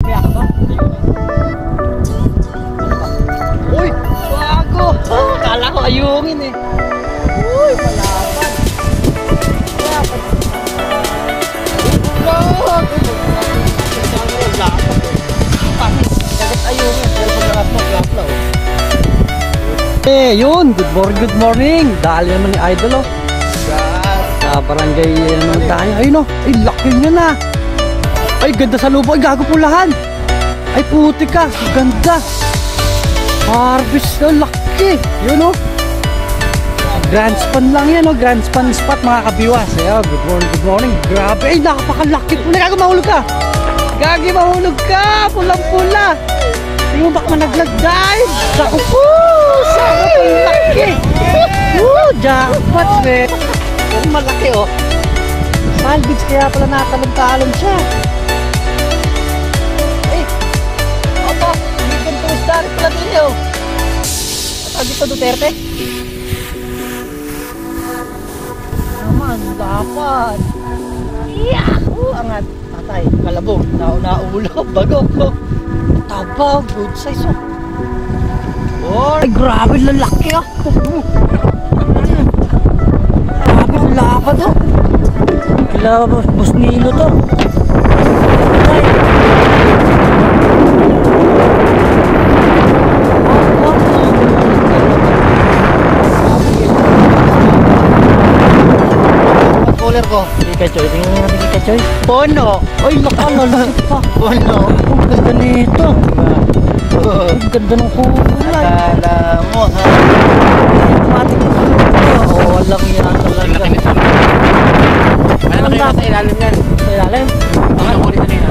Kaya ka ba? Uy! Bago! Kala ko ayungin eh. Uy! Malaban! Malaban! Eh, yun! Good morning! Dali naman ni Idol, oh. Sa barangay naman tayo. Ayun, oh! Ay, laki niya na! Ay, ganda sa lubo! Ay, gago pulahan! Ay, puti ka! Ganda! Harvest na laki! Yun, oh! Grand span lang yan, oh! Grand span spot, mga kabiwas. Ayan, good morning! Grabe! Ay, nakapakalaki! Pula, gago, mahulog ka! Gagi, mahulog ka! Pulang-pula! Tingnan mo baka naglag-dive! Saku po! Sana pang laki! Woo! Jackpot, man! Malaki, oh! Salvage kaya pala natalong-talong siya. Eh! Opo! Bigyan ko yung star pala din, oh! At dito, Duterte? Naman, dapat! Yahoo! Angat! Tatay, kalabog, naulo, bagok, oh! Taba, good size, oh! Oh, ay, grabe, lalaki, ah! Grabe, lapad, oh! Kila Boss Nilo to. Ay. Controller ko. Pikachu, tingnan mo natin Pikachu. Pono. Ay, nakalala pa. Pono. Ang ganda nito. Ang ganda ng kulay. Akala mo, ha? Automatic na kulay. Oo, walang yan talaga. Ano kayo sa ilalim yan? Sa ilalim? Baka nakulit na nila.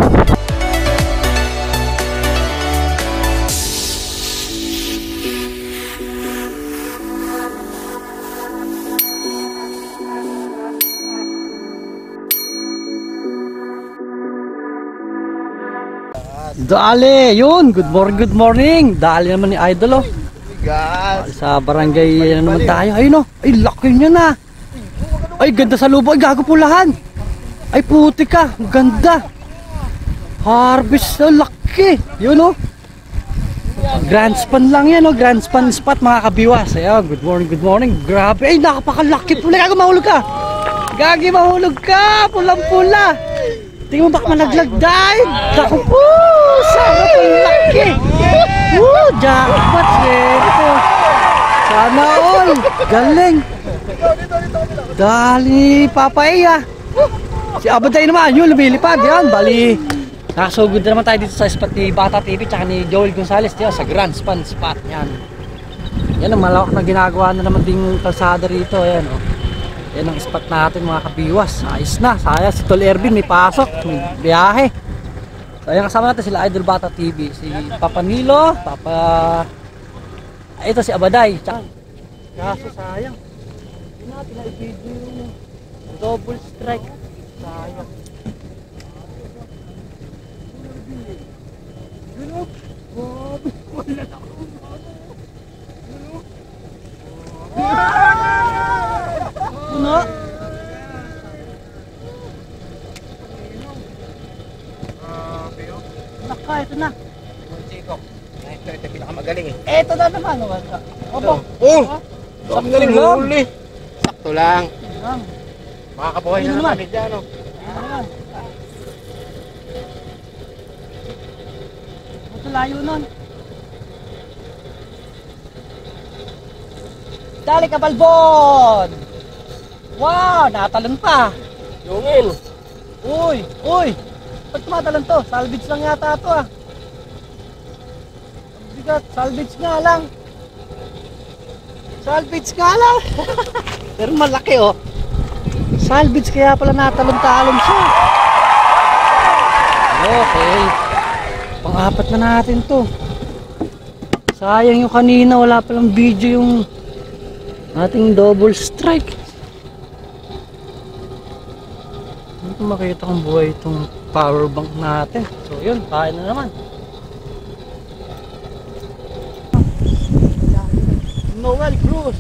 Dali! Yun! Good morning! Dali naman ni Idol, oh. Sa barangay naman tayo. Ayun, oh! Ay, laki niya na! Ay, ganda sa lubo! Ay, gago pulahan! Ay, puti ka! Ganda! Harvest na laki! Yun, oh! Grand span lang yan, oh! Grand span spot, mga kabiwas. Ayan, good morning! Grabe! Ay, nakapakalaki pula! Gago, mahulog ka! Gagi, mahulog ka! Pulang-pula! Tingnan mo baka managlag-dive! Saku po! Sana pang laki! Woo! Jackpot, man! Sana all! Galing! Dali, papaya! Si Abaday naman, yun, lumilipad, yan, bali. Nakasugod na naman tayo dito sa spot ni Bata TV tsaka ni Joel Gonzales, yan, sa Grand Span Spot, yan. Yan ang malawak na ginagawa na naman ding kalsada rito, yan, oh. Yan ang spot natin, mga kabiwas. Ayos na, saya si Tol Ervin, may pasok, may biyahe. So, ayan, kasama natin sila Idol Bata TV, si Papa Nilo, ito si Abaday, tsaka. Kaso sayang. Hindi natin na-video yung double strike. Sayang. Gano'n? Grabe. Wala na ako. Gano'n? Naka, ito na. Ito pinakamagaling eh. Ito na naman. Opo. Oh! Ang galing huli. Sakto lang. Makakabuhay na naman dyan, no? Ito layo nun. Dali ka, Balbon! Wow! Natalon pa! Yungin! Uy! Uy! Ba't tumatalon to? Salvage lang yata ito, ah. Bigat, salvage nga lang. Salvage nga lang. Pero malaki, oh. Salvage kaya pala natalon-talon siya. Okay. Pang-apat na natin to. Sayang yung kanina, wala palang video yung ating double strike. Hindi ko makita kung buhay itong power bank natin. So yun, kain na naman. Noel Cruz.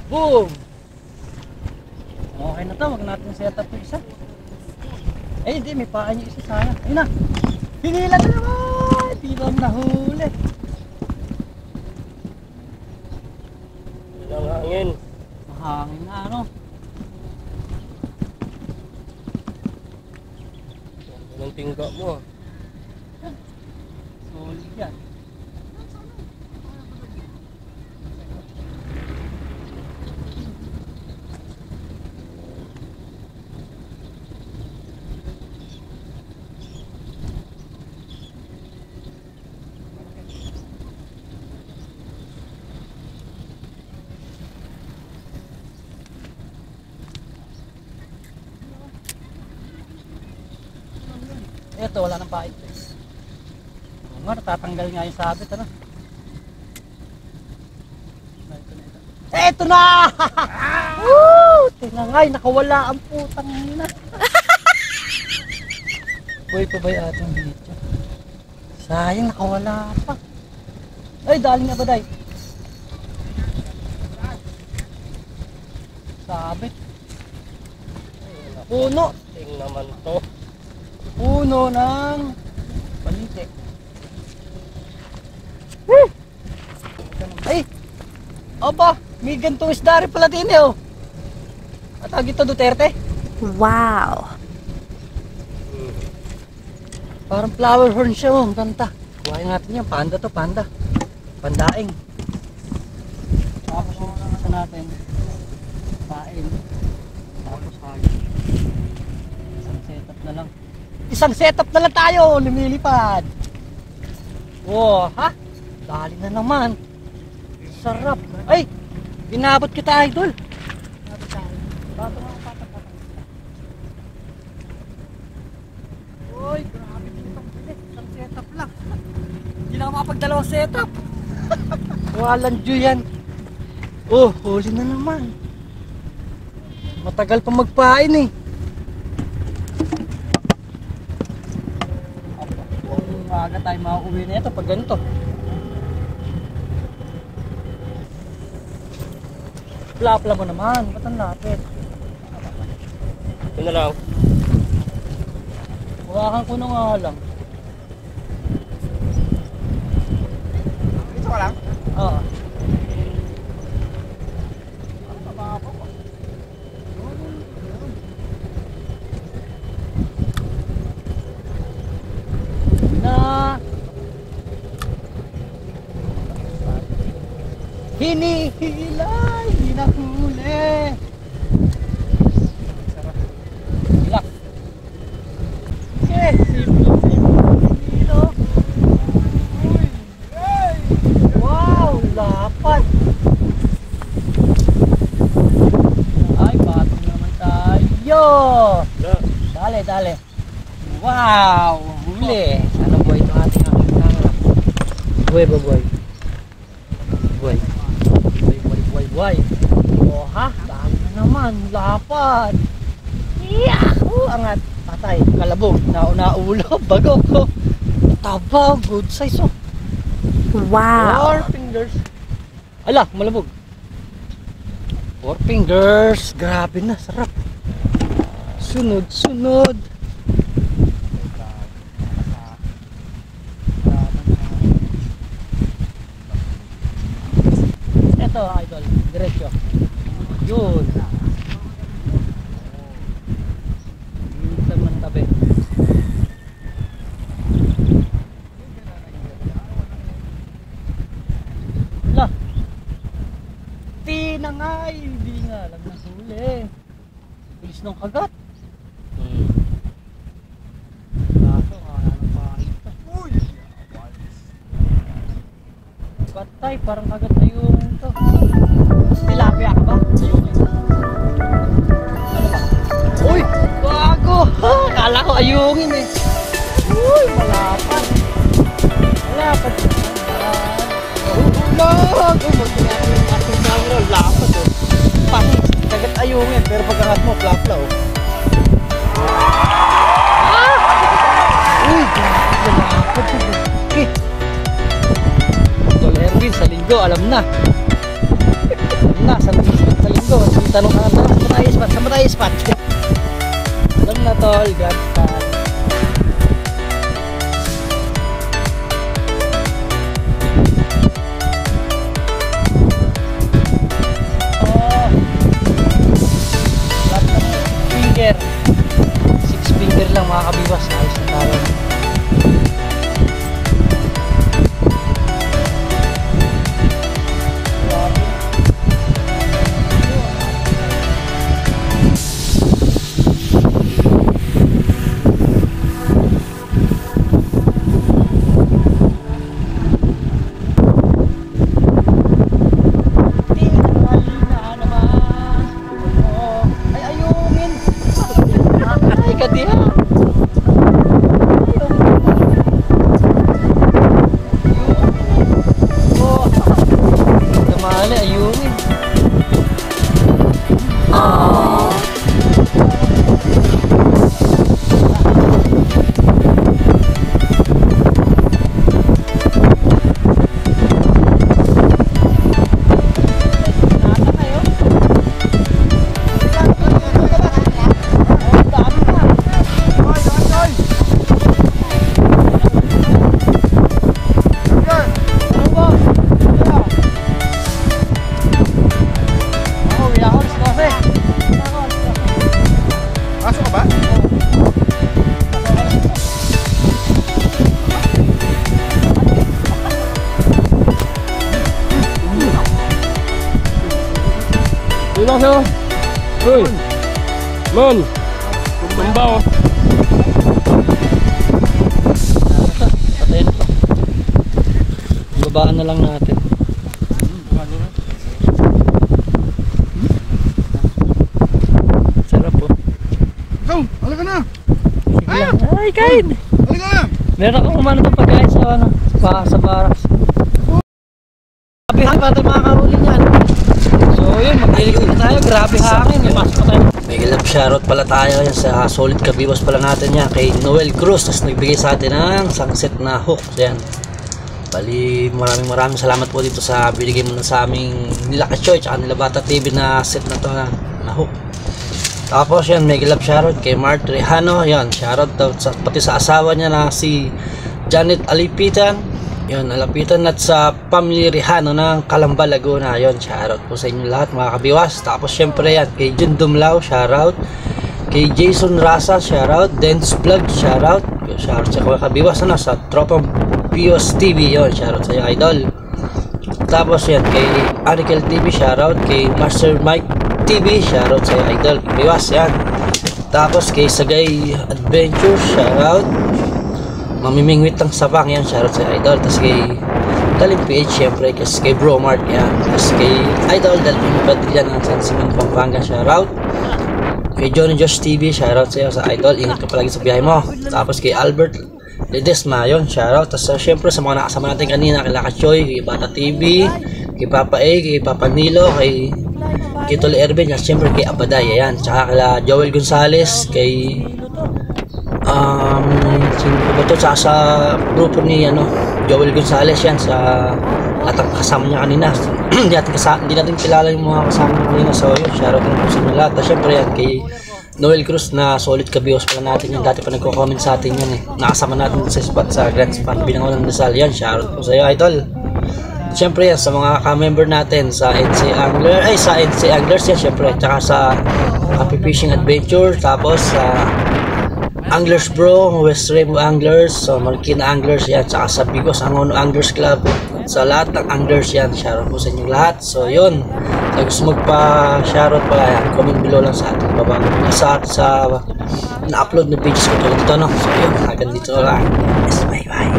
Boom! Okay na to, wag natin set up yung isa. Eh, hindi, may paa niyo isa sana. Ayun na. Hinila na naman. Di ba nahuli? Yun ang hangin. Mahangin na, ano? Yan ang tingga mo ah. Solid yan. Ito, wala nang pait. Oo nga, natatanggal nga yung sabit, ano? Ito na! Woo! Tinangay, nakawala ang putang ina. Buhay pa ba yung ating video? Sayang, nakawala pa. Ay, daling nga ba, day? Sabit. Puno. Ting naman to. Puno ng balite. Ay! Aba! May gantong isda rin pala din eh oh. At tawag ito Duterte? Wow! Parang flower horn siya oh. Ang ganda. Kuhain natin yan. Panda to, panda. Pandaing. Tapos yung isa natin. Pain. Tapos hagin. Isang setup na lang. Isang setup na lang tayo. Lumilipad. Wow, ha? Dali na naman. Sarap. Ay! Inabot kita, idol. Inabot tayo. Bato nga ang patang-patang. Uy, grabe dito. Isang setup lang. Hindi na ako makapagdalawang setup. Walang due yan. Oh, huli na naman. Matagal pa magpain eh. Kung maaga tayo makauwi na ito pag ganito. Plapla mo naman, ba't ang lapit? Yun na lang. Huwakan ko na nga lang. Ito ka lang? Oo. Na hinihilay, hinahuli. Sarap. Hilak. Okay, simple. Uy, ay. Wow, lapad. Ay, patong naman tayo. Dale, dale. Wow, huli. Sana buhay ito ating camera. Buhay ba buhay? Buhay. Buhay. Oh ha, dami na naman. Lapad. Yahoo! Angat. Patay. Kalabog. Nauna-ulo. Bago ko. Taba. Good size oh. Wow! 4 fingers. Ala, malabog. 4 fingers. Grabe na. Sarap. Sunod, sunod. Ito, idol. Diretso. Yun. Minsan man tabi. Lah. Tinangay. Hindi nga lang nahuli. Bilis ng kagat. Kaso, kaya ng pahit ka. Patay, parang kagat na yung ito. Tilapia ka ba? Ano ba? Uy! Bago! Kala ko ayungin eh. Uy! Malapad. Malapad. Ulag! Uy! Magpinapin yung ating camera. Lapad oh. Pang! Kagat ayungin. Pero pagkakat mo, plapla oh. Uy! Malapad. Okay. Tol Erwin, sa linggo, alam na. Alam na, sa linggo. Tanong ka na, saan ba tayo spot? Alam na tol, God. lang mga kabiwas. Ayos na tayo. Lang siya. Uy. Man. Tumbaw. Patay na to. Babaan na lang natin. Sarap po. Go! Halika na! Sige lang. Ay, kain! Halika na! Meron akong umano itong pagkain sa ano, sa barracks. Grabe hangin para tayo makakahuli niyan. So yun, mag-ilikot na tayo. Grabe hangin. May pasok pa tayo. May galap shoutout pala tayo yan sa solid kabiwas pala natin yan kay Noel Cruz. Tapos nagbigay sa atin ng sunset na hook. So yan. Bali, maraming salamat po dito sa binigay mo na sa aming nila Kachoy tsaka nila Bata TV na set na to na hook. Tapos yan, may galap shoutout kay Mart Rehano. Yan, shoutout pati sa asawa niya na si Janet Alipitan. Yun, alapitan at sa family Rehano ng Calamba, Laguna. Yun, shoutout po sa inyo lahat mga kabiwas. Tapos syempre yan, kay Jun Dumlao, shoutout. Kay Jason Rasa, shoutout. Dance Vlog, shoutout. Shoutout sa mga kabiwas na sa Tropang Pios TV. Yun, shoutout sa iyo, idol. Tapos yan, kay Anikel TV, shoutout. Kay Master Mike TV, shoutout sa iyo, idol. Kabiwas, yan. Tapos kay Sagay Adventure, shoutout. Mamimingwit ang sabang, yan, shoutout sa idol. Tapos kay Daling PH, syempre kay Bro Mart, yan. Tapos kay Idol Dalvin Padilla ng San Simon, Pampanga, shoutout. Kay Johnny Josh TV, shoutout sa iyo sa idol. Ingat ka palagi sa biyahe mo. Tapos kay Albert Ledesma, yun, shoutout. Tapos syempre sa mga nakasama natin kanina, kay Lakachoy, kay Bata TV, kay Papa A, kay Papa Nilo, kay Tol Erben, at syempre kay Abaday, yan. Tsaka kay Joel Gonzales, kay sino ba ito? Sa grupo ni Joel Gonzales, yan, sa lahat ng kasama niya kanina. Hindi natin kilala yung mga kasama niya kanina, so yun, shoutout na po sa inyo lahat. At syempre yan, kay Noel Cruz na solid kabiwas pala natin yan, dati pa nagko-comment sa atin yan nakasama natin sa spot sa Grand Span Binangon ng Rizal, yan, shoutout po sa iyo, idol. Syempre yan, sa mga ka-member natin sa NC Anglers yan, syempre, tsaka sa Happy Fishing Adventure, tapos sa Anglers Bro, West Rainbow Anglers, so Marikina Anglers, yan, tsaka sa Bigos Angono Anglers Club, sa lahat ng anglers yan, shoutout po sa inyo lahat. So yun, kung gusto magpa-shoutout pala yan, comment below lang sa ating babago sa na-upload na pages ko tulad dito, no? So yun, hanggang dito lang. Yes, bye bye.